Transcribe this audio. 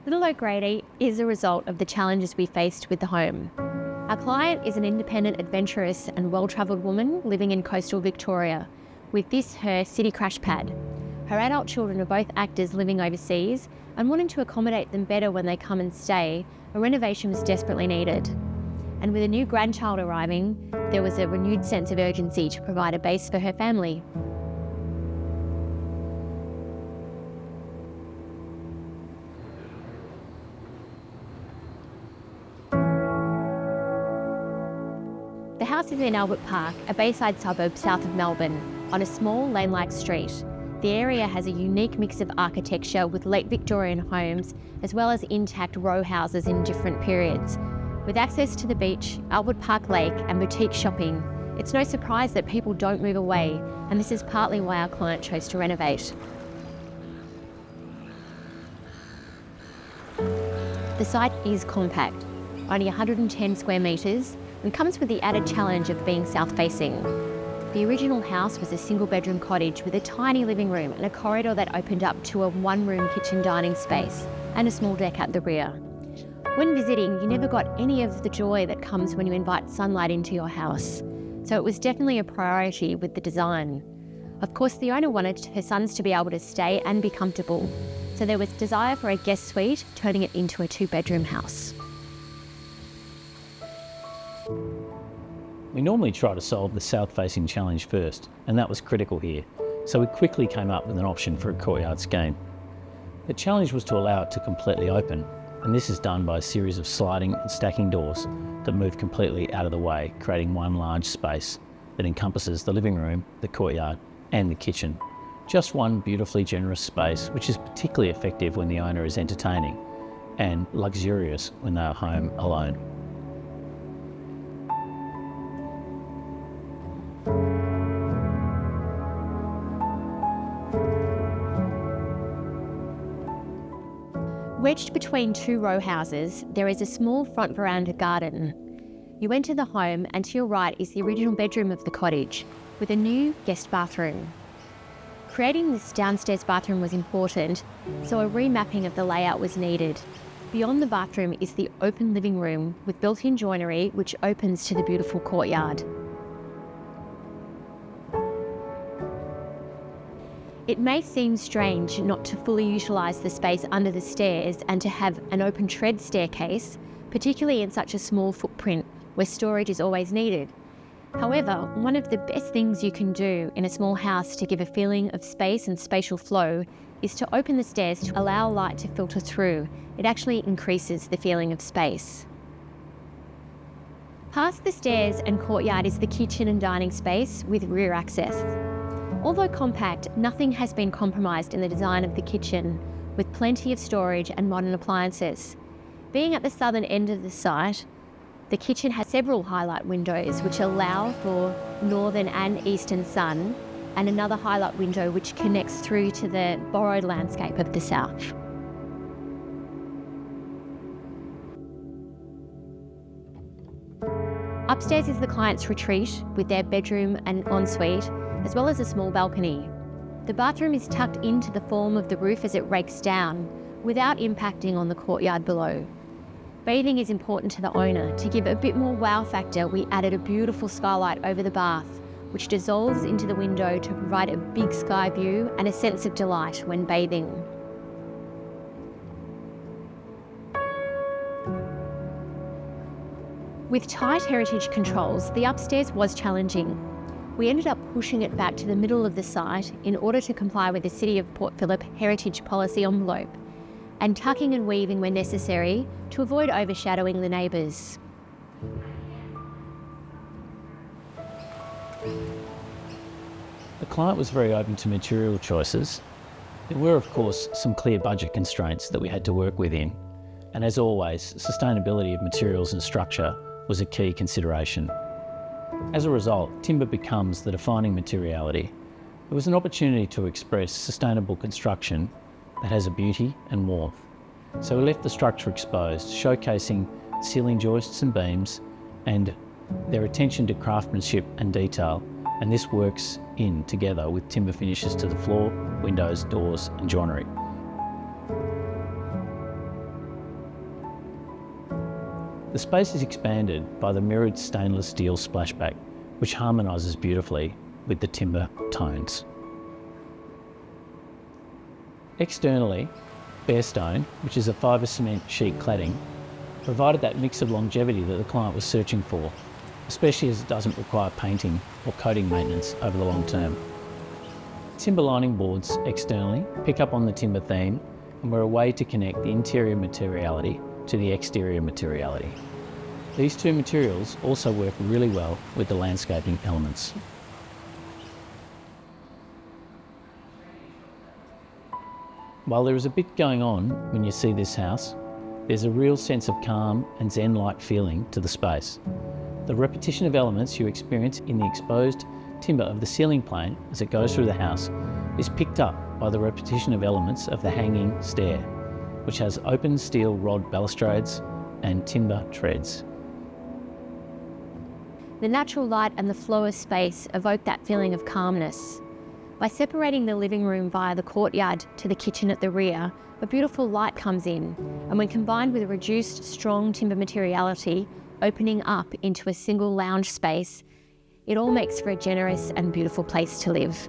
The low grade is a result of the challenges we faced with the home. Our client is an independent, adventurous and well-travelled woman living in coastal Victoria, with this her city crash pad. Her adult children are both actors living overseas, and wanting to accommodate them better when they come and stay, a renovation was desperately needed. And with a new grandchild arriving, there was a renewed sense of urgency to provide a base for her family. The house is in Albert Park, a bayside suburb south of Melbourne, on a small lane-like street. The area has a unique mix of architecture with late Victorian homes, as well as intact row houses in different periods. With access to the beach, Albert Park Lake and boutique shopping, it's no surprise that people don't move away, and this is partly why our client chose to renovate. The site is compact, only 110 square metres, and comes with the added challenge of being south-facing. The original house was a single-bedroom cottage with a tiny living room and a corridor that opened up to a one-room kitchen dining space and a small deck at the rear. When visiting, you never got any of the joy that comes when you invite sunlight into your house, so it was definitely a priority with the design. Of course, the owner wanted her sons to be able to stay and be comfortable, so there was desire for a guest suite, turning it into a two-bedroom house. We normally try to solve the south-facing challenge first, and that was critical here, so we quickly came up with an option for a courtyard scheme. The challenge was to allow it to completely open, and this is done by a series of sliding and stacking doors that move completely out of the way, creating one large space that encompasses the living room, the courtyard, and the kitchen. Just one beautifully generous space, which is particularly effective when the owner is entertaining, and luxurious when they are home alone. Wedged between two row houses, there is a small front veranda garden. You enter the home, and to your right is the original bedroom of the cottage, with a new guest bathroom. Creating this downstairs bathroom was important, so a remapping of the layout was needed. Beyond the bathroom is the open living room with built-in joinery which opens to the beautiful courtyard. It may seem strange not to fully utilise the space under the stairs and to have an open tread staircase, particularly in such a small footprint where storage is always needed. However, one of the best things you can do in a small house to give a feeling of space and spatial flow is to open the stairs to allow light to filter through. It actually increases the feeling of space. Past the stairs and courtyard is the kitchen and dining space with rear access. Although compact, nothing has been compromised in the design of the kitchen, with plenty of storage and modern appliances. Being at the southern end of the site, the kitchen has several highlight windows which allow for northern and eastern sun, and another highlight window which connects through to the borrowed landscape of the south. Upstairs is the client's retreat with their bedroom and ensuite, as well as a small balcony. The bathroom is tucked into the form of the roof as it rakes down, without impacting on the courtyard below. Bathing is important to the owner. To give a bit more wow factor, we added a beautiful skylight over the bath, which dissolves into the window to provide a big sky view and a sense of delight when bathing. With tight heritage controls, the upstairs was challenging. We ended up pushing it back to the middle of the site in order to comply with the City of Port Phillip Heritage Policy envelope, and tucking and weaving where necessary to avoid overshadowing the neighbours. The client was very open to material choices. There were, of course, some clear budget constraints that we had to work within, and as always, sustainability of materials and structure was a key consideration. As a result, timber becomes the defining materiality. It was an opportunity to express sustainable construction that has a beauty and warmth. So we left the structure exposed, showcasing ceiling joists and beams and their attention to craftsmanship and detail, and this works in together with timber finishes to the floor, windows, doors and joinery. The space is expanded by the mirrored stainless steel splashback, which harmonises beautifully with the timber tones. Externally, bare stone, which is a fibre cement sheet cladding, provided that mix of longevity that the client was searching for, especially as it doesn't require painting or coating maintenance over the long term. Timber lining boards externally pick up on the timber theme and were a way to connect the interior materiality to the exterior materiality. These two materials also work really well with the landscaping elements. While there is a bit going on when you see this house, there's a real sense of calm and zen-like feeling to the space. The repetition of elements you experience in the exposed timber of the ceiling plane as it goes through the house is picked up by the repetition of elements of the hanging stair, which has open steel rod balustrades and timber treads. The natural light and the flow of space evoke that feeling of calmness. By separating the living room via the courtyard to the kitchen at the rear, a beautiful light comes in, and when combined with a reduced, strong timber materiality, opening up into a single lounge space, it all makes for a generous and beautiful place to live.